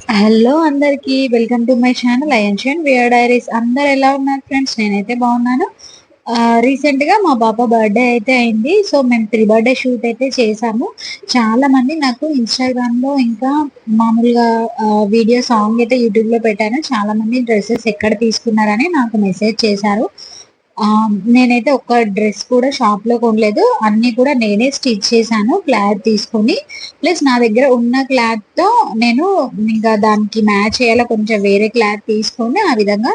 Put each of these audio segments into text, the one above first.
Hello అందరికి welcome to my channel అయన్షన్ wear diaries. అందరు ఎలా ఉన్నారు ఫ్రెండ్స్? నేనైతే బాగున్నాను. రీసెంట్ గా మా పాప బర్త్డే అయితే అయింది. సో మేము ప్రీ బర్త్డే షూట్ అయితే చేసాము. చాలా మంది నాకు ఇన్స్టాగ్రామ్ లో ఇంకా మామూలుగా వీడియో సాంగ్ అయితే యూట్యూబ్ లో పెట్టాను. చాలా మంది డ్రెస్సెస్ ఎక్కడ తీసుకున్నారని నాకు మెసేజ్ చేశారు. నేనైతే ఒక డ్రెస్ కూడా షాప్ లో కొనలేదు, అన్ని కూడా నేనే స్టిచ్ చేశాను క్లాత్ తీసుకొని. ప్లస్ నా దగ్గర ఉన్న క్లాత్ తో నేను ఇంకా దానికి మ్యాచ్ అయ్యేలా కొంచెం వేరే క్లాత్ తీసుకొని ఆ విధంగా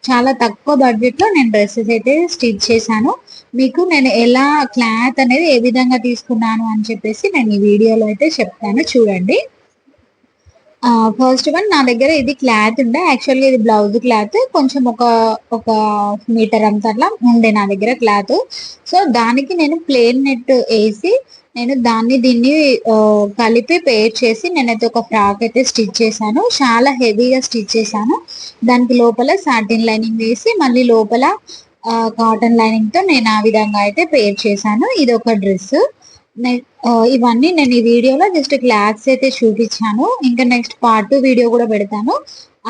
చాలా తక్కువ బడ్జెట్ లో నేను డ్రెస్సెస్ అయితే స్టిచ్ చేశాను. మీకు నేను ఎలా క్లాత్ అనేది ఏ విధంగా తీసుకున్నాను అని చెప్పేసి నేను ఈ వీడియోలో అయితే చెప్తాను, చూడండి. ఫస్ట్ వన్, నా దగ్గర ఇది క్లాత్ ఉండే. యాక్చువల్గా ఇది బ్లౌజ్ క్లాత్, కొంచెం ఒక ఒక మీటర్ అంత అట్లా ఉండే నా దగ్గర క్లాత్. సో దానికి నేను ప్లేన్ నెట్ వేసి నేను దీన్ని కలిపి పేర్ చేసి నేనైతే ఒక ఫ్రాక్ అయితే స్టిచ్ చేశాను. చాలా హెవీగా స్టిచ్ చేశాను. దానికి లోపల సాటిన్ లైనింగ్ వేసి మళ్ళీ లోపల కాటన్ లైనింగ్ తో నేను ఆ విధంగా అయితే పేర్ చేశాను. ఇది ఒక డ్రెస్. ఇవన్నీ నేను ఈ వీడియోలో జస్ట్ క్లాత్స్ అయితే చూపించాను. ఇంకా నెక్స్ట్ పార్ట్ 2 వీడియో కూడా పెడతాను.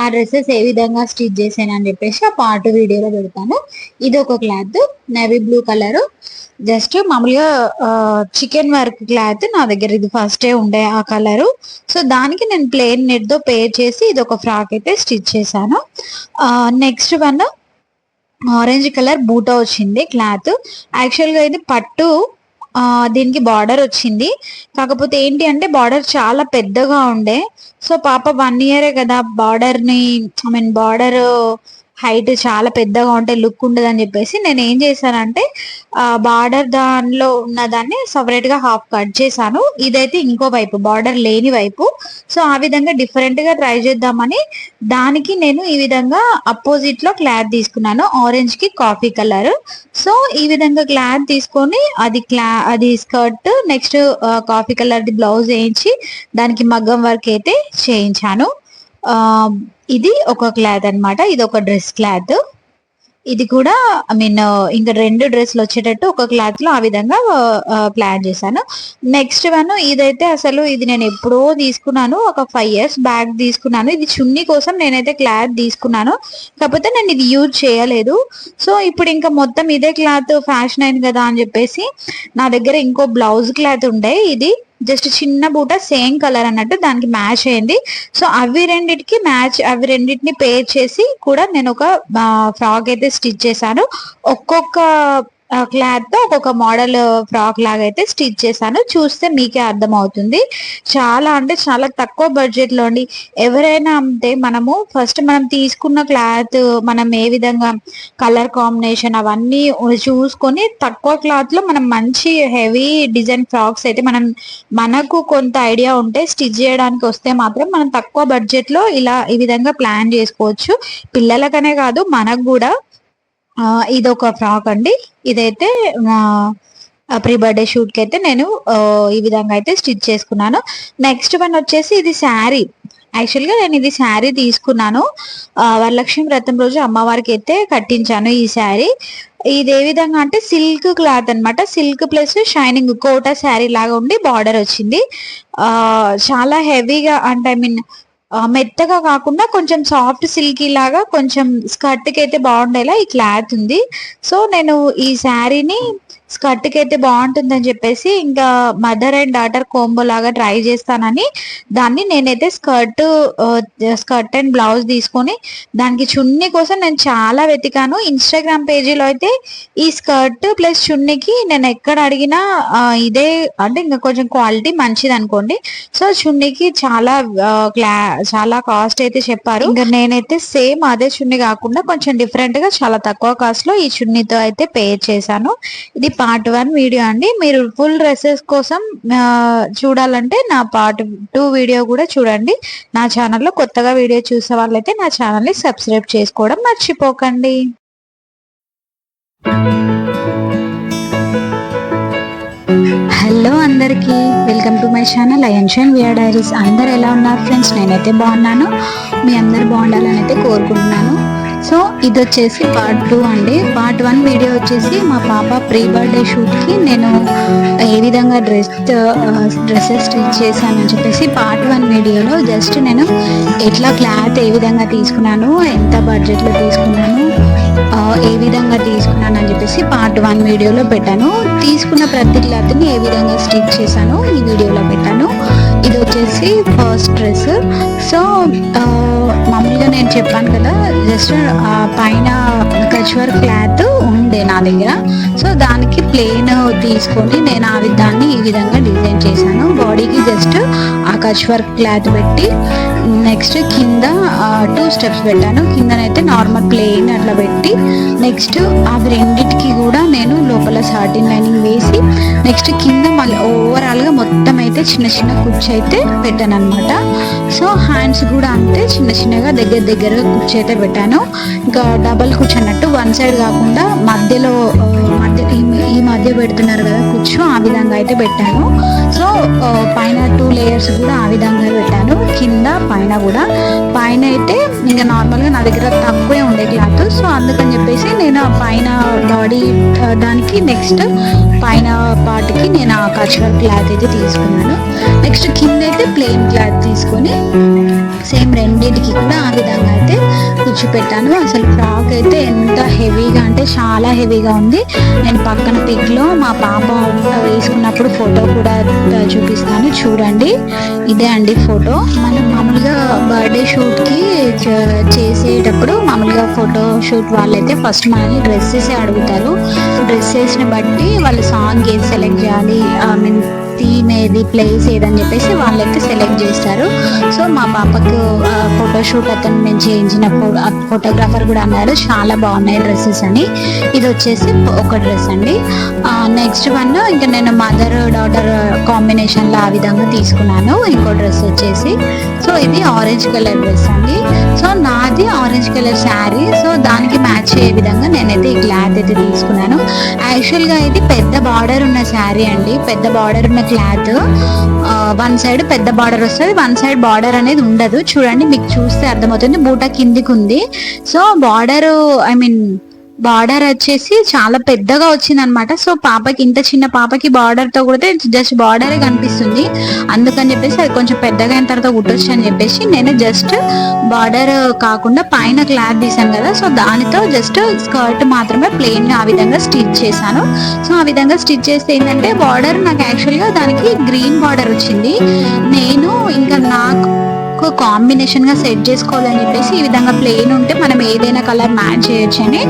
ఆ డ్రెస్సెస్ ఏ విధంగా స్టిచ్ చేసాను అని చెప్పేసి ఆ పార్ట్ 2 వీడియోలో పెడతాను. ఇది ఒక cloth, navy blue colour, just మామూలుగా చికెన్ వర్క్ క్లాత్ నా దగ్గర ఇది ఫస్టే ఉండే ఆ కలరు. సో దానికి నేను ప్లెయిన్ నెట్ తో పేర్ చేసి ఇది ఒక ఫ్రాక్ అయితే స్టిచ్ చేశాను. నెక్స్ట్ వన్ ఆరెంజ్ కలర్ బూటా వచ్చింది క్లాత్. యాక్చువల్గా ఇది పట్టు, దీనికి బార్డర్ వచ్చింది. కాకపోతే ఏంటి అంటే బార్డర్ చాలా పెద్దగా ఉండే. సో పాప 1 ఇయరే కదా, బార్డర్ హైట్ చాలా పెద్దగా ఉంటే లుక్ ఉండదు అని చెప్పేసి నేను ఏం చేశానంటే బార్డర్ దానిలో ఉన్న దాన్ని సపరేట్ గా హాఫ్ కట్ చేశాను. ఇదైతే ఇంకో వైపు, బార్డర్ లేని వైపు. సో ఆ విధంగా డిఫరెంట్ గా ట్రై చేద్దామని దానికి నేను ఈ విధంగా అపోజిట్ లో క్లాత్ తీసుకున్నాను, ఆరెంజ్ కి కాఫీ కలర్. సో ఈ విధంగా క్లాత్ తీసుకొని అది skirt, next coffee colour the blouse వేయించి దానికి మగ్గం వర్క్ అయితే చేయించాను. ఇది ఒక క్లాత్ అన్నమాట. ఇది ఒక డ్రెస్ క్లాత్. ఇది కూడా ఇంకా 2 డ్రెస్లు వచ్చేటట్టు ఒక క్లాత్ లో ఆ విధంగా ప్లాన్ చేశాను. నెక్స్ట్ వన్, ఇదైతే అసలు ఇది నేను ఎప్పుడో తీసుకున్నాను, ఒక 5 ఇయర్స్ బ్యాక్ తీసుకున్నాను. ఇది చున్నీ కోసం నేనైతే క్లాత్ తీసుకున్నాను, కాకపోతే నేను ఇది యూజ్ చేయలేదు. సో ఇప్పుడు ఇంకా మొత్తం ఇదే క్లాత్ ఫ్యాషన్ అయింది కదా అని చెప్పేసి నా దగ్గర ఇంకో బ్లౌజ్ క్లాత్ ఉండే. ఇది జస్ట్ చిన్న బూట, సేమ్ కలర్ అన్నట్టు దానికి మ్యాచ్ అయింది. సో అవి రెండింటిని పేర్ చేసి కూడా నేను ఒక ఫ్రాక్ అయితే స్టిచ్ చేశాను. ఒక్కొక్క క్లాత్ తో ఒక్కొక్క మోడల్ ఫ్రాక్ లాగా అయితే స్టిచ్ చేశాను. చూస్తే మీకే అర్థమవుతుంది. చాలా అంటే చాలా తక్కువ బడ్జెట్ లో అండి. ఎవరైనా అంతే, మనం తీసుకున్న క్లాత్, మనం ఏ విధంగా కలర్ కాంబినేషన్ అవన్నీ చూసుకొని తక్కువ క్లాత్ లో మనం మంచి హెవీ డిజైన్ ఫ్రాక్స్ అయితే మనకు కొంత ఐడియా ఉంటే స్టిచ్ చేయడానికి వస్తే మాత్రం మనం తక్కువ బడ్జెట్ లో ఈ విధంగా ప్లాన్ చేసుకోవచ్చు. పిల్లలకనే కాదు, మనకు కూడా. ఇది ఒక ఫ్రాక్ అండి. ఇదైతే ప్రీ బర్త్డే షూట్ కి అయితే నేను ఈ విధంగా అయితే స్టిచ్ చేసుకున్నాను. నెక్స్ట్ వన్ వచ్చేసి ఇది శారీ. యాక్చువల్గా నేను ఇది శారీ తీసుకున్నాను, వరలక్ష్మి వ్రతం రోజు అమ్మవారికి అయితే కట్టించాను ఈ శారీ. ఇది ఏ విధంగా అంటే సిల్క్ క్లాత్ అనమాట. Silk plus shining Kota sari లాగా ఉండి బార్డర్ వచ్చింది. చాలా హెవీగా అంటే మెత్తగా కాకుండా కొంచెం సాఫ్ట్ సిల్కీ లాగా, కొంచెం స్కర్ట్ కి అయితే బాగుండేలా ఈ క్లాత్ ఉంది. సో నేను ఈ శారీని స్కర్ట్ కి అయితే బాగుంటుందని చెప్పేసి ఇంకా మదర్ అండ్ డాటర్ కోంబో లాగా ట్రై చేస్తానని దాన్ని నేనైతే స్కర్ట్ అండ్ బ్లౌజ్ తీసుకొని దానికి చున్నీ కోసం నేను చాలా వెతికాను. ఇన్స్టాగ్రామ్ పేజీలో అయితే ఈ స్కర్ట్ ప్లస్ చున్నీకి నేను ఎక్కడ అడిగినా ఇదే అంటే ఇంకా కొంచెం క్వాలిటీ మంచిది అనుకోండి. సో చున్నీకి చాలా కాస్ట్ అయితే చెప్పారు. ఇంకా నేనైతే సేమ్ అదే చున్నీ కాకుండా కొంచెం డిఫరెంట్ గా చాలా తక్కువ కాస్ట్ లో ఈ చున్నీతో అయితే పేర్ చేశాను. ఇది పార్ట్ 1 వీడియో అండి. మీరు ఫుల్ డ్రెస్సెస్ కోసం చూడాలంటే నా పార్ట్ 2 వీడియో కూడా చూడండి. నా ఛానల్లో కొత్తగా వీడియో చూసే వాళ్ళైతే నా ఛానల్ని సబ్స్క్రైబ్ చేసుకోవడం మర్చిపోకండి. హలో అందరికీ, వెల్కమ్ టు మై ఛానల్ అయన్షన్ వియర్ డైరీస్. అందరు ఎలా ఉన్నారు ఫ్రెండ్స్? నేనైతే బాగున్నాను. మీ అందరు బాగుండాలని అయితే కోరుకుంటున్నాను. సో ఇది వచ్చేసి పార్ట్ 2 అండి. పార్ట్ 1 వీడియో వచ్చేసి మా పాప ప్రీ బర్త్డే షూట్కి నేను ఏ విధంగా డ్రెస్సెస్ స్టిచ్ చేశానని చెప్పేసి పార్ట్ 1 వీడియోలో జస్ట్ నేను ఎట్లా క్లాత్ ఏ విధంగా తీసుకున్నాను, ఎంత బడ్జెట్లో తీసుకున్నాను, ఏ విధంగా తీసుకున్నాను అని చెప్పేసి పార్ట్ 1 వీడియోలో పెట్టాను. తీసుకున్న ప్రతి క్లాత్ని ఏ విధంగా స్టిచ్ చేశాను ఈ వీడియోలో పెట్టాను. ఇది వచ్చేసి ఫస్ట్ డ్రెస్. సో మామూలుగా నేను చెప్పాను కదా, జస్ట్ పైన కచ్ వర్క్ క్లాత్ ఉండే నా దగ్గర. సో దానికి ప్లెయిన్ తీసుకొని నేను దాన్ని ఈ విధంగా డిజైన్ చేశాను. బాడీకి జస్ట్ ఆ కచ్ వర్క్ క్లాత్ పెట్టి నెక్స్ట్ కింద 2 స్టెప్స్ పెట్టాను. కిందనైతే నార్మల్ ప్లెయిన్ అట్లా పెట్టి నెక్స్ట్ అవి రెండింటికి కూడా నేను లోపల సాటిన్ లైనింగ్ వేసి నెక్స్ట్ కింద మళ్ళీ ఓవరాల్గా మొత్తం అయితే చిన్న చిన్న కుచ్చు అయితే పెట్టాను అనమాట. సో హ్యాండ్స్ కూడా అంతే చిన్న చిన్నగా దగ్గరగా కుచ్చు అయితే పెట్టాను. ఇంకా డబల్ కుచ్చు అన్నట్టు వన్ సైడ్ కాకుండా మధ్యలో ఈ మధ్య పెడుతున్నారు కదా కుచ్చు, ఆ విధంగా అయితే పెట్టాను. సో పైన 2 లేయర్స్ కూడా ఆ విధంగా పెట్టాను. కింద పైన కూడా పైన అయితే ఇంకా నార్మల్గా నా దగ్గర తక్కువే ఉండే క్లాత్. సో అందుకని చెప్పేసి నేను పైన బాడీ దానికి నెక్స్ట్ పైన పార్ట్కి నేను ఆ కచ్ వర్క్ క్లాత్ అయితే తీసుకున్నాను. నెక్స్ట్ కింద అయితే ప్లెయిన్ క్లాత్ తీసుకొని సేమ్ రెండింటికి కూడా ఆ విధంగా అయితే కూర్చోపెట్టాను. అసలు ఫ్రాక్ అయితే ఎంత హెవీగా అంటే చాలా హెవీగా ఉంది. నేను పక్కన పిక్లో మా పాప వేసుకున్నప్పుడు ఫోటో కూడా చూపిస్తాను చూడండి. ఇదే అండి ఫోటో. మనం మామూలుగా బర్త్డే షూట్కి చేసేటప్పుడు మామూలుగా ఫోటో షూట్ వాళ్ళైతే ఫస్ట్ మనల్ని డ్రెస్సెస్ అడుగుతారు. డ్రెస్సెస్ని బట్టి వాళ్ళు సాంగ్ ఏది సెలెక్ట్ చేయాలి, ఐ మీన్ థీమ్ ఏది, ప్లేస్ ఏదని చెప్పేసి వాళ్ళైతే సెలెక్ట్ చేస్తారు. సో మా పాపకు ఫోటోషూట్ అతను నేను చేయించిన ఫోటోగ్రాఫర్ కూడా అన్నారు చాలా బాగున్నాయి డ్రెస్సెస్ అని. ఇది వచ్చేసి ఒక డ్రెస్ అండి. నెక్స్ట్ వన్ ఇంకా నేను మదర్ డాటర్ కాంబినేషన్లో ఆ విధంగా తీసుకున్నాను. ఇంకో డ్రెస్ వచ్చేసి సో ఇది ఆరెంజ్ కలర్ డ్రెస్ అండి. సో నాది ఆరెంజ్ కలర్ శారీ. సో దానికి మ్యాచ్ అయ్యే విధంగా నేనైతే ఈ క్లాత్ అయితే తీసుకున్నాను. యాక్చువల్గా ఇది పెద్ద బార్డర్ ఉన్న శారీ అండి. పెద్ద బార్డర్ ఉన్న క్లాత్ వన్ సైడ్ పెద్ద బార్డర్ వస్తుంది, వన్ సైడ్ బార్డర్ అనేది ఉండదు. చూడండి మీకు చూస్తే అర్థమవుతుంది. బూట కిందికి ఉంది. సో బార్డర్ వచ్చేసి చాలా పెద్దగా వచ్చింది అనమాట. సో పాపకి ఇంత చిన్న పాపకి బార్డర్ తో కుడితే జస్ట్ బార్డరే కనిపిస్తుంది. అందుకని చెప్పేసి అది కొంచెం పెద్దగా అయిన తర్వాత కుట్టొచ్చు అని చెప్పేసి నేను జస్ట్ బార్డర్ కాకుండా పైన క్లాత్ తీసాను కదా, సో దానితో జస్ట్ స్కర్ట్ మాత్రమే ప్లెయిన్ ఆ విధంగా స్టిచ్ చేశాను. సో ఆ విధంగా స్టిచ్ చేస్తే ఏంటంటే బార్డర్ నాకు యాక్చువల్గా దానికి గ్రీన్ బార్డర్ వచ్చింది. నేను ఇంకా నాకు కాంబినేషన్ గా సెట్ చేసుకోవాలని చెప్పేసి ఈ విధంగా ప్లెయిన్ ఉంటే మనం ఏదైనా కలర్ మ్యాచ్ చేయొచ్చు అని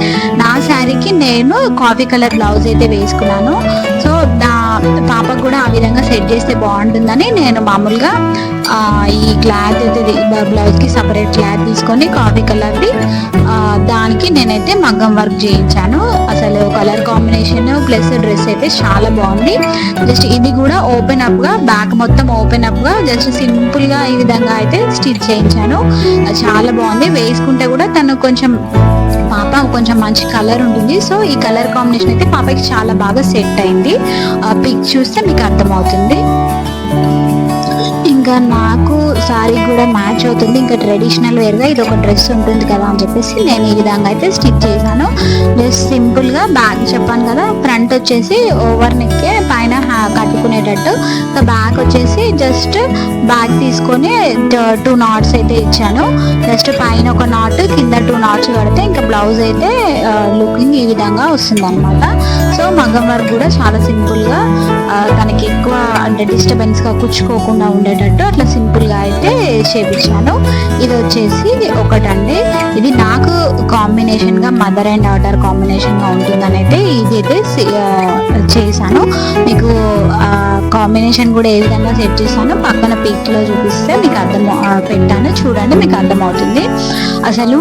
నా శారీకి నేను కాఫీ కలర్ బ్లౌజ్ అయితే వేసుకున్నాను. సో పాపకు కూడా ఆ విధంగా సెట్ చేస్తే బాగుంటుందని నేను మామూలుగా ఈ క్లాత్ అయితే బ్లౌజ్ కి సపరేట్ క్లాత్ తీసుకొని కాఫీ కలర్ది దానికి నేనైతే మగ్గం వర్క్ చేయించాను. అసలు కలర్ కాంబినేషన్ ప్లస్ డ్రెస్ అయితే చాలా బాగుంది. జస్ట్ ఇది కూడా ఓపెన్ అప్ గా బ్యాక్ మొత్తం ఓపెన్ అప్ గా జస్ట్ సింపుల్ గా ఈ విధంగా అయితే స్టిచ్ చేయించాను. చాలా బాగుంది. వేసుకుంటే కూడా తను పాప కొంచెం మంచి కలర్ ఉంటుంది. సో ఈ కలర్ కాంబినేషన్ అయితే పాపకి చాలా బాగా సెట్ అయింది. పిక్ చూస్తే మీకు అర్థమవుతుంది. ఇంకా నాకు సారీ కూడా మ్యాచ్ అవుతుంది. ఇంకా ట్రెడిషనల్ వేర్గా ఇది ఒక డ్రెస్ ఉంటుంది కదా అని చెప్పేసి నేను ఈ విధంగా అయితే స్టిచ్ చేశాను. జస్ట్ సింపుల్గా బ్యాక్ చెప్పాను కదా, ఫ్రంట్ వచ్చేసి ఓవర్ నెక్కే పైన కట్టుకునేటట్టు, బ్యాక్ వచ్చేసి జస్ట్ బ్యాక్ తీసుకొని 2 నాట్స్ అయితే ఇచ్చాను. జస్ట్ పైన ఒక నాట్ కింద 2 నాట్స్ కడితే ఇంకా బ్లౌజ్ అయితే లుకింగ్ ఈ విధంగా వస్తుంది అనమాట. సో మగ్గం వర్క్ కూడా చాలా సింపుల్గా తనకి ఎక్కువ అంటే డిస్టర్బెన్స్గా కుచ్చుకోకుండా ఉండేటట్టు అట్లా సింపుల్గా అయితే చేపించాను. ఇది వచ్చేసి ఒకటండి. ఇది నాకు కాంబినేషన్గా మదర్ అండ్ డాటర్ కాంబినేషన్గా ఉంటుందని అయితే ఇది అయితే చేశాను. మీకు కాంబినేషన్ కూడా ఏ విధంగా సెట్ చేశాను పక్కన పిక్లో చూపిస్తే మీకు పెట్టాను చూడండి, మీకు అర్థమవుతుంది. అసలు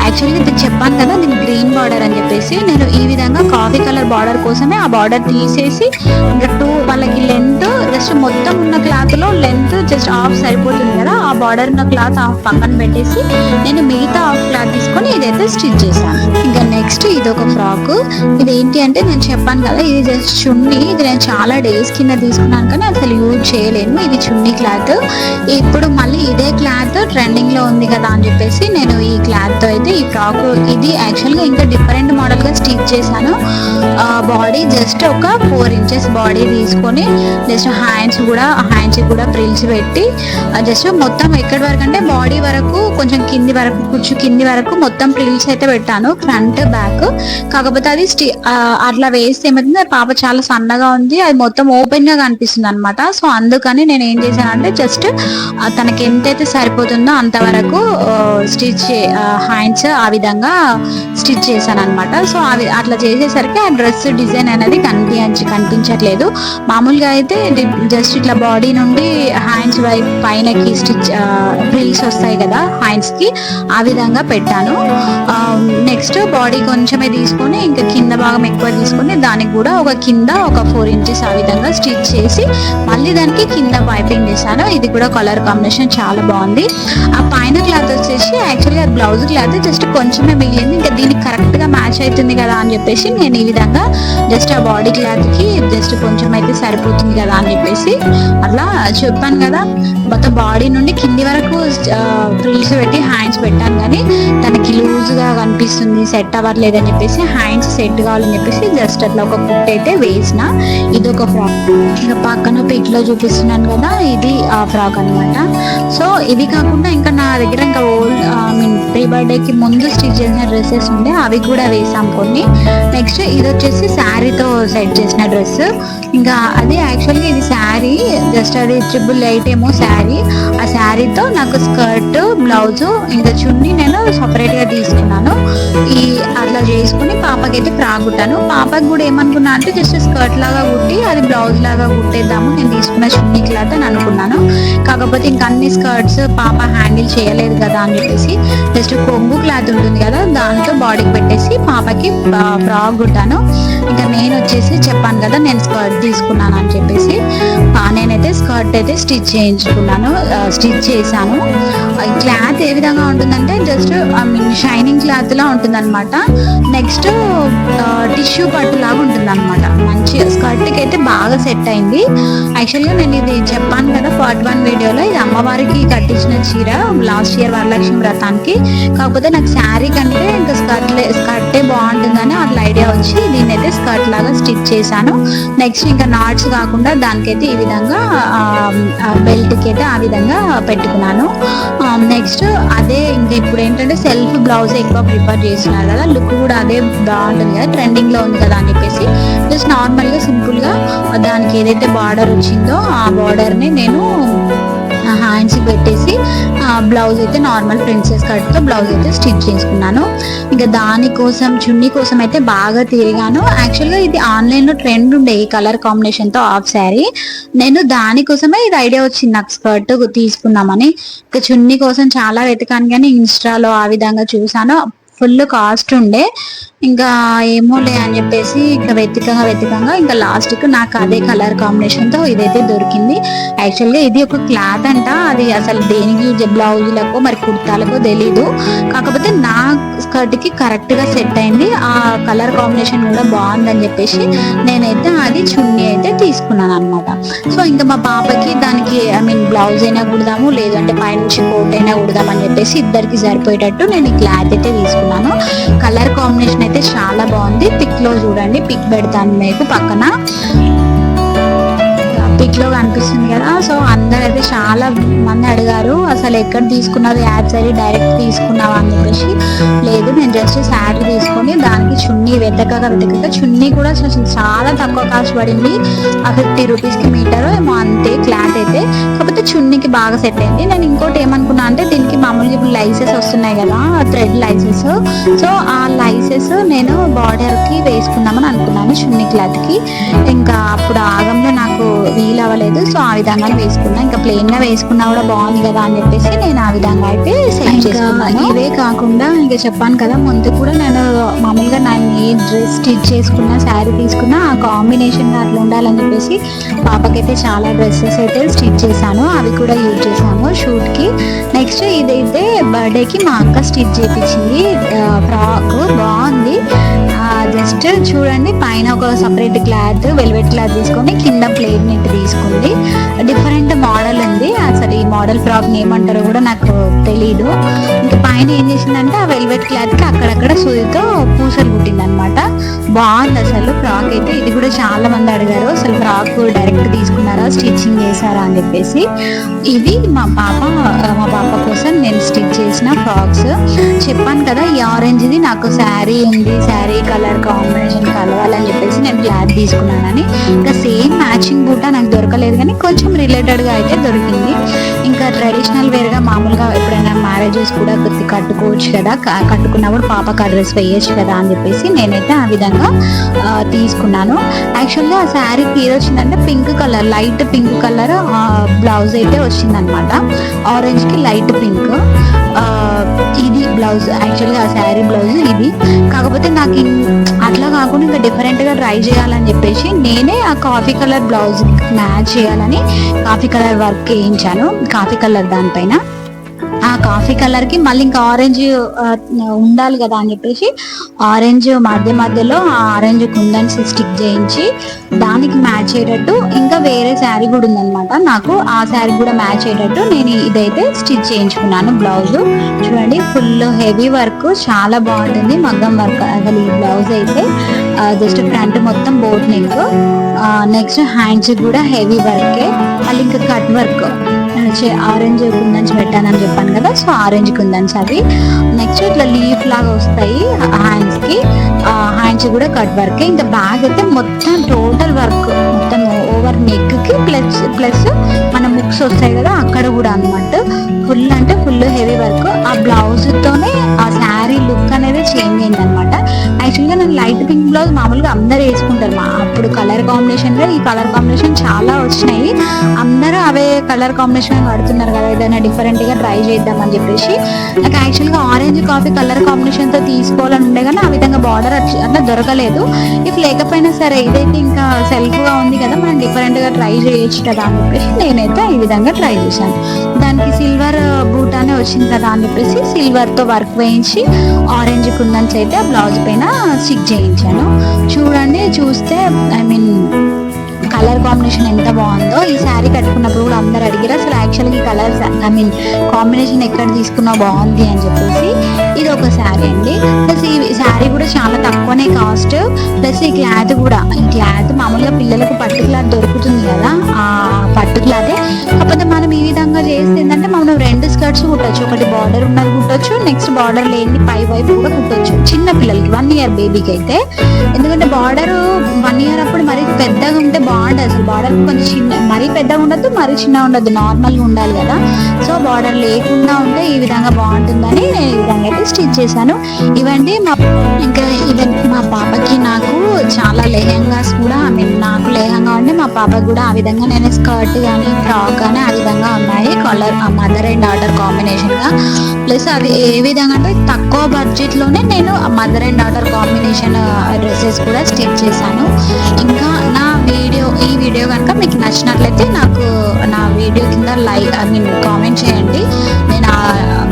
యాక్చువల్గా ఇది చెప్పాను కదా దీని గ్రీన్ బార్డర్ అని చెప్పేసి నేను ఈ విధంగా కాఫీ కలర్ బార్డర్ కోసమే ఆ బార్డర్ తీసేసి ఇంకా వాళ్ళకి లెంత్ జస్ట్ మొత్తం ఉన్న క్లాత్ లో లెంత్ జస్ట్ హాఫ్ సరిపోతుంది కదా, ఆ బార్డర్ ఉన్న క్లాత్ హాఫ్ పక్కన పెట్టేసి నేను మిగతా హాఫ్ క్లాత్ తీసుకొని ఇదైతే స్టిచ్ చేశాను. ఇంకా నెక్స్ట్ ఇది ఒక ఫ్రాక్. ఇది ఏంటి అంటే నేను చెప్పాను కదా, ఇది జస్ట్ చున్నీ. ఇది నేను చాలా డేస్ కింద తీసుకున్నాను కానీ అసలు యూజ్ చేయలేను. ఇది చున్నీ క్లాత్. ఇప్పుడు మళ్ళీ ఇదే క్లాత్ ట్రెండింగ్ లో ఉంది కదా అని చెప్పేసి నేను ఈ క్లాత్ తో అయితే ఈ ఫ్రాక్, ఇది యాక్చువల్ గా ఇంకా డిఫరెంట్ మోడల్ గా స్టిచ్ చేశాను. బాడీ జస్ట్ ఒక 4 ఇంచెస్ బాడీ తీసుకొని జస్ట్ హ్యాండ్స్ కూడా ప్రిల్స్ పెట్టి జస్ట్ మొత్తం ఎక్కడి వరకు అంటే బాడీ వరకు కొంచెం కింది వరకు, కుచ్చు కింది వరకు మొత్తం ప్రిల్స్ అయితే పెట్టాను, ఫ్రంట్ బ్యాక్. కాకపోతే అది అట్లా వేస్తే ఏమైతుంది, పాప చాలా సన్నగా ఉంది, అది మొత్తం ఓపెన్ గా కనిపిస్తుంది అనమాట. సో అందుకని నేను ఏం చేశానంటే జస్ట్ తనకి ఎంతైతే సరిపోతుందో అంతవరకు స్టిచ్ హ్యాండ్స్ ఆ విధంగా స్టిచ్ చేశాను అనమాట. సో అవి అట్లా చేసేసరికి ఆ డ్రెస్ డిజైన్ అనేది కనిపించట్లేదు. మామూలుగా అయితే జస్ట్ ఇట్లా బాడీ నుండి హ్యాండ్స్ వైపు పైనకి స్టిచ్ ఫ్రిల్స్ వస్తాయి కదా హ్యాండ్స్ కి, ఆ విధంగా పెట్టాను. నెక్స్ట్ బాడీ కొంచెమే తీసుకొని ఇంకా కింద భాగం ఎక్కువ తీసుకొని దానికి కూడా కింద ఒక 4 ఇంచెస్ ఆ విధంగా స్టిచ్ చేసి మళ్ళీ దానికి కింద పైపింగ్ చేశాను. ఇది కూడా కలర్ కాంబినేషన్ చాలా బాగుంది. ఆ పైన క్లాత్ వచ్చేసి యాక్చువల్గా బ్లౌజ్ క్లాత్ జస్ట్ కొంచెమే మిగిలింది, ఇంకా దీనికి కరెక్ట్ గా మ్యాచ్ అవుతుంది కదా అని చెప్పేసి నేను ఈ విధంగా జస్ట్ ఆ బాడీ క్లాత్ కి జస్ట్ కొంచెం అయితే సరిపోతుంది కదా అని చెప్పేసి అట్లా చెప్పాను కదా. మొత్తం బాడీ నుండి కింది వరకు ఫ్రిల్స్ పెట్టి హ్యాండ్స్ పెట్టాను కానీ తనకి లూజ్ గా కనిపిస్తుంది, సెట్ అవ్వట్లేదు అని చెప్పేసి హ్యాండ్స్ సెట్ కావాలని చెప్పేసి జస్ట్ అట్లా ఒక కుట్ అయితే వేసిన. ఇది ఒక ఫ్రాక్. ఇంకా పక్కన పిక్ లో చూపిస్తున్నాను కదా, ఇది ఆ ఫ్రాక్ అనమాట. సో ఇది కాకుండా ఇంకా నా దగ్గర ఇంకా ఓల్డ్ ప్రీ బర్త్డేకి ముందు స్టిచ్ చేసిన డ్రెస్సెస్ ఉండే, అవి కూడా వేసాం కొన్ని. నెక్స్ట్ ఇది వచ్చేసి శారీతో సెట్ చేసిన డ్రెస్. ఇంకా అది యాక్చువల్గా ఇది శారీ, జస్ట్ అది 888 ఏమో శారీ. ఆ శారీతో నాకు స్కర్ట్, బ్లౌజ్, ఇంకా చున్నీ నేను సపరేట్ గా తీసుకున్నాను. అట్లా చేసుకుని పాపకైతే ఫ్రాక్ కుట్టాను. పాపకి కూడా ఏమనుకున్నా అంటే జస్ట్ స్కర్ట్ లాగా కుట్టి అది బ్లౌజ్ లాగా కుట్టేద్దాము నేను తీసుకున్న చున్నీ క్లాత్ అని అనుకున్నాను. కాకపోతే ఇంకా అన్ని స్కర్ట్స్ పాప హ్యాండిల్ చేయలేదు కదా అని చెప్పేసి జస్ట్ కొంగు క్లాత్ ఉంటుంది కదా దాంతో బాడీకి పెట్టేసి పాపకి ఫ్రాక్ కుట్టాను. ఇంకా నేను వచ్చేసి చెప్పాను కదా నేను స్కర్ట్ తీసుకున్నాను అని చెప్పేసి నేనైతే స్కర్ట్ అయితే స్టిచ్ చేశాను. క్లాత్ ఏ విధంగా ఉంటుందంటే జస్ట్ షైనింగ్ క్లాత్ లా ఉంటుంది అనమాట. నెక్స్ట్ టిష్యూ పట్టు లాగా ఉంటుంది అనమాట. మంచి స్కర్ట్ కి అయితే బాగా సెట్ అయింది. యాక్చువల్గా నేను ఇది చెప్పాను కదా పార్ట్ 1 వీడియోలో, ఇది అమ్మవారికి కట్టించిన చీర లాస్ట్ ఇయర్ వరలక్ష్మి వ్రతానికి. కాకపోతే నాకు శారీ కంటే ఇంకా స్కర్టే బాగుంటుందని అట్లా ఐడియా వచ్చి దీన్ని అయితే స్కర్ట్ లాగా స్టిచ్ చేశాను. నెక్స్ట్ ఇంకా నాట్స్ కాకుండా దానికైతే ఈ విధంగా బెల్ట్ కి అయితే ఆ విధంగా పెట్టుకున్నాను. నెక్స్ట్ అదే ఇంకా ఇప్పుడు ఏంటంటే సెల్ఫ్ బ్లౌజ్ ఎక్కువ ప్రిఫర్ చేస్తున్నారు కదా, లుక్ కూడా అదే బాగుంటుంది కదా, ట్రెండింగ్ లో ఉంది కదా అని చెప్పేసి జస్ట్ నార్మల్ గా సింపుల్ గా దానికి ఏదైతే బార్డర్ వచ్చిందో ఆ బార్డర్ ని నేను హ్యాండ్స్ పెట్టేసి బ్లౌజ్ అయితే నార్మల్ ప్రిన్సెస్ కట్ తో బ్లౌజ్ అయితే స్టిచ్ చేసుకున్నాను. ఇంకా దానికోసం చున్నీ కోసం అయితే బాగా తిరిగాను. యాక్చువల్గా ఇది ఆన్లైన్ లో ట్రెండ్ ఉండే ఈ కలర్ కాంబినేషన్ తో హాఫ్ శారీ. నేను దానికోసమే ఇది ఐడియా వచ్చింది నాకు స్కర్ట్ తీసుకుందామని. ఇంకా చున్నీ కోసం చాలా వెతకాను కానీ ఇన్స్టాలో ఆ విధంగా చూసాను, ఫుల్ కాస్ట్ ఉండే. ఇంకా ఏమోలే అని చెప్పేసి ఇంకా వెతికంగా ఇంకా లాస్ట్ కు నాకు అదే కలర్ కాంబినేషన్ తో ఇదైతే దొరికింది. యాక్చువల్గా ఇది ఒక క్లాత్ అంట, అది అసలు దేనికి బ్లౌజులకు మరి కుర్తాలకు తెలీదు. కాకపోతే నా స్కర్ట్ కి కరెక్ట్ గా సెట్ అయింది, ఆ కలర్ కాంబినేషన్ కూడా బాగుందని చెప్పేసి నేనైతే అది చున్నీ అయితే తీసుకున్నాను అనమాట. సో ఇంకా మా పాపకి దానికి బ్లౌజ్ అయినా కుడదాము, లేదంటే పైనుంచి కోట్ అయినా కుడదాం అని చెప్పేసి ఇద్దరికి సరిపోయేటట్టు నేను ఈ క్లాత్ అయితే తీసుకున్నాను. కలర్ కాంబినేషన్ అయితే చాలా బాగుంది. పిక్ లో చూడండి, పిక్ పెడతాను మీకు పక్కన, పిక్ లో కనిపిస్తుంది కదా. సో అందరైతే చాలా మంది అడిగారు అసలు ఎక్కడ తీసుకున్నారు, యాప్ సైడ్ డైరెక్ట్ తీసుకున్నావా అని చెప్పేసి. లేదు, నేను జస్ట్ శారీ తీసుకొని దానికి చున్నీ వెతకగా చున్నీ కూడా చాలా తక్కువ కాస్ట్ పడింది, ఆ 50 రూపీస్ కి మీటర్ ఏమో అంతే క్లాత్ అయితే. కాకపోతే చున్నీకి బాగా సెట్ అయింది. నేను ఇంకోటి ఏమనుకున్నా అంటే దీనికి మామూలుగా ఇప్పుడు లైసెస్ వస్తున్నాయి కదా, థ్రెడ్ లైసెస్. సో ఆ లైసెస్ నేను బార్డర్ కి వేసుకుందామని అనుకున్నాను చున్నీ క్లాత్ కి. ఇంకా అప్పుడు ఆగంలో నాకు నాకు వీల్ అవ్వలేదు. సో ఆ విధంగా వేసుకున్నా. ఇంకా ప్లెయిన్ గా వేసుకున్నా కూడా బాగుంది కదా అని చెప్పేసి నేను ఆ విధంగా అయితే సెట్ చేసుకున్నాను. ఇవే కాకుండా ఇంకా చెప్పాను కదా ముందు కూడా నేను మామూలుగా నేను ఏ డ్రెస్ స్టిచ్ చేసుకున్నా శారీ తీసుకున్నా ఆ కాంబినేషన్ అట్లా ఉండాలని చెప్పేసి పాపకైతే చాలా డ్రెస్సెస్ అయితే స్టిచ్ చేశాను. అవి కూడా యూజ్ చేశాను షూట్ కి. నెక్స్ట్ ఇదైతే బర్త్డేకి మా అక్క స్టిచ్ చేయించింది ఫ్రాక్. బాగుంది. జస్ట్ చూడండి, పైన ఒక సపరేట్ క్లాత్ వెల్వెట్ క్లాత్ తీసుకొని కింద ప్లేన్ నెట్ తీసుకుంది. డిఫరెంట్ మోడల్ ఉంది. అసలు ఈ మోడల్ ఫ్రాక్ ఏమంటారో కూడా నాకు తెలీదు. ఇంకా పైన ఏం చేసిందంటే ఆ వెల్వెట్ క్లాత్ కి అక్కడక్కడ సూదితో పూసలు కుట్టింది అనమాట. బాగుంది అసలు ఫ్రాక్ అయితే. ఇది కూడా చాలా మంది అడిగారు అసలు ఫ్రాక్ డైరెక్ట్ తీసుకున్నారా స్టిచ్చింగ్ చేశారా అని చెప్పేసి. ఇవి మా పాప కోసం నేను స్టిచ్ చేసిన ఫ్రాక్స్. చెప్పాను కదా ఈ ఆరెంజ్ ది నాకు శారీ ఉంది, శారీ కలర్ కాంబినేషన్ కలవాలని చెప్పేసి నేను క్లాత్ తీసుకున్నానని. ఇంకా సేమ్ మ్యాచింగ్ బూట నాకు దొరకలేదు కానీ కొంచెం రిలేటెడ్ గా అయితే దొరికింది. ఇంకా ట్రెడిషనల్ వేర్ గా మామూలుగా ఎప్పుడైనా మ్యారేజెస్ కూడా కట్టుకోవచ్చు కదా, కట్టుకున్నప్పుడు పాపకు ఆ డ్రెస్ వేయచ్చు కదా అని చెప్పేసి నేనైతే ఆ విధంగా తీసుకున్నాను. యాక్చువల్గా ఆ శారీకి ఏది వచ్చిందంటే pink colour, light pink colour blouse అయితే వచ్చిందనమాట. ఆరెంజ్ కి లైట్ పింక్ ఇది బ్లౌజ్. యాక్చువల్గా ఆ శారీ బ్లౌజ్ ఇది. కాకపోతే నాకు అట్లా కాకుండా ఇంకా డిఫరెంట్ గా ట్రై చేయాలని చెప్పేసి నేనే ఆ కాఫీ కలర్ బ్లౌజ్ మ్యాచ్ చేయాలని కాఫీ కలర్ వర్క్ వేయించాను. కాఫీ కలర్ దానిపైన ఆ కాఫీ కలర్ కి మళ్ళీ ఇంకా ఆరెంజ్ ఉండాలి కదా అని చెప్పేసి ఆరెంజ్ మధ్యలో ఆ ఆరెంజ్ కుందన్స్ స్టిక్ చేయించి దానికి మ్యాచ్ అయ్యేటట్టు ఇంకా వేరే శారీ కూడా ఉందనమాట. నాకు ఆ శారీ కూడా మ్యాచ్ అయ్యేటట్టు నేను ఇదైతే స్టిచ్ చేయించుకున్నాను. బ్లౌజ్ చూడండి, ఫుల్ హెవీ వర్క్, చాలా బాగుంటుంది మగ్గం వర్క్. అసలు ఈ బ్లౌజ్ అయితే జస్ట్ ఫ్రంట్ మొత్తం బోట్ నెక్, నెక్స్ట్ హ్యాండ్స్ కూడా హెవీ వర్కే. మళ్ళీ ఇంకా కట్ వర్క్, ఆరెంజ్ కుందన్స్ పెట్టానని చెప్పాను కదా, సో ఆరెంజ్ కుందన్స్ అవి. నెక్స్ట్ ఇట్లా లీఫ్ లాగా వస్తాయి హ్యాండ్స్ కి, హ్యాండ్స్ కూడా కట్ వర్క్. ఇంకా బ్యాగ్ అయితే మొత్తం టోటల్ వర్క్, మొత్తం ఓవర్ నెక్ కి ప్లస్ మన ముక్స్ వస్తాయి కదా అక్కడ కూడా అనమాట. ఫుల్ అంటే ఫుల్ హెవీ వర్క్. ఆ బ్లౌజ్ తోనే ఆ శారీ లుక్ అనేది చేంజ్ అయింది అనమాట. యాక్చువల్గా నేను లైట్ పింక్ బ్లౌజ్ మామూలుగా అందరు వేసుకుంటారు. అప్పుడు కలర్ కాంబినేషన్ లో ఈ కలర్ కాంబినేషన్ చాలా వచ్చినాయి, అందరూ అవే కలర్ కాంబినేషన్ వాడుతున్నారు కదా, ఏదైనా డిఫరెంట్ గా ట్రై చేద్దాం అని చెప్పేసి. నాకు యాక్చువల్ గా ఆరెంజ్ కాఫీ కలర్ కాంబినేషన్ తో తీసుకోవాలని ఉండే కానీ ఆ విధంగా బార్డర్ అట్లా దొరకలేదు. ఇఫ్ లేకపోయినా సరే ఇదైతే ఇంకా సెల్ఫ్ గా ఉంది కదా, మనం డిఫరెంట్ గా ట్రై చేయొచ్చు కదా అని చెప్పేసి నేనైతే ఈ విధంగా ట్రై చేశాను. దానికి సిల్వర్ బూటానే వచ్చింది కదా అని చెప్పేసి సిల్వర్ తో వర్క్ వేయించి ఆరెంజ్ కుందన్స్ అయితే బ్లౌజ్ పైన స్టిక్ చేయించాను. చూడండి, చూస్తే ఐ మీన్ కలర్ కాంబినేషన్ ఎంత బాగుందో. ఈ శారీ కట్టుకున్నప్పుడు కూడా అందరు అడిగారు అసలు యాక్చువల్గా ఈ కలర్ ఐ మీన్ కాంబినేషన్ ఎక్కడ తీసుకున్నా బాగుంది అని చెప్పేసి. ఇది ఒక శారీ అండి. ప్లస్ ఈ శారీ కూడా చాలా తక్కువనే కాస్ట్. ప్లస్ ఈ క్లాత్ కూడా, ఈ క్లాత్ మామూలుగా పిల్లలకు పట్టు క్లాత్ దొరుకుతుంది కదా, ఆ పట్టు క్లాతే. కాకపోతే మనం ఈ విధంగా చేస్తే ఏంటంటే మనం 2 స్కర్ట్స్ కుట్టచ్చు. ఒకటి బార్డర్ ఉన్నది కుట్టచ్చు, నెక్స్ట్ బార్డర్ లేని పై వైపు కూడా కుట్టచ్చు చిన్న పిల్లలకి, 1 year బేబీకి అయితే. ఎందుకంటే బార్డర్ 1 year అప్పుడు మరి పెద్దగా ఉంటే బాగుండదు. అసలు బార్డర్ కొంచెం చిన్న, మరీ పెద్దగా ఉండదు మరీ చిన్నగా ఉండదు, నార్మల్గా ఉండాలి కదా. సో బార్డర్ లేకుండా ఉంటే ఈ విధంగా బాగుంటుందని నేను ఈ విధంగా అయితే స్టిచ్ చేశాను. ఇవండి ఇంకా మా పాపకి నాకు చాలా లెహెంగాస్ కూడా, ఐ మీన్ నాకు లెహంగా ఉంటే మా పాపకి కూడా ఆ విధంగా నేను స్కర్ట్ కానీ ఫ్రాక్ కానీ ఆ విధంగా ఉన్నాయి. Colour mother and daughter combination గా. ప్లస్ అది ఏ విధంగా అంటే తక్కువ బడ్జెట్ లోనే నేను mother and daughter combination dresses కూడా స్టిచ్ చేశాను. ఇంకా ఈ వీడియో కనుక మీకు నచ్చినట్లయితే నాకు నా వీడియో కింద కామెంట్ చేయండి. నేను ఆ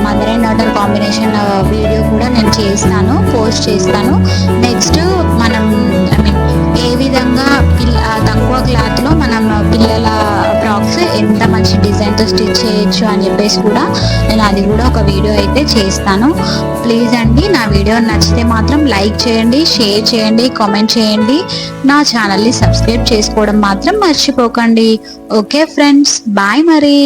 mother and daughter combination video కూడా నేను పోస్ట్ చేస్తాను. నెక్స్ట్ మనం ఐ మీన్ ఏ విధంగా తక్కువ క్లాత్ లో మనం పిల్లల ఫ్రాక్స్ ఎంత మంచి డిజైన్ తో స్టిచ్ చేయొచ్చు అని చెప్పేసి కూడా నేను అది కూడా ఒక వీడియో అయితే చేస్తాను. ప్లీజ్ అండి, నా వీడియో నచ్చితే మాత్రం లైక్ చేయండి, షేర్ చేయండి, కామెంట్ చేయండి. నా ఛానల్ని సబ్స్క్రైబ్ చేసుకోవడం మాత్రం మర్చిపోకండి. ఓకే ఫ్రెండ్స్, బాయ్ మరి.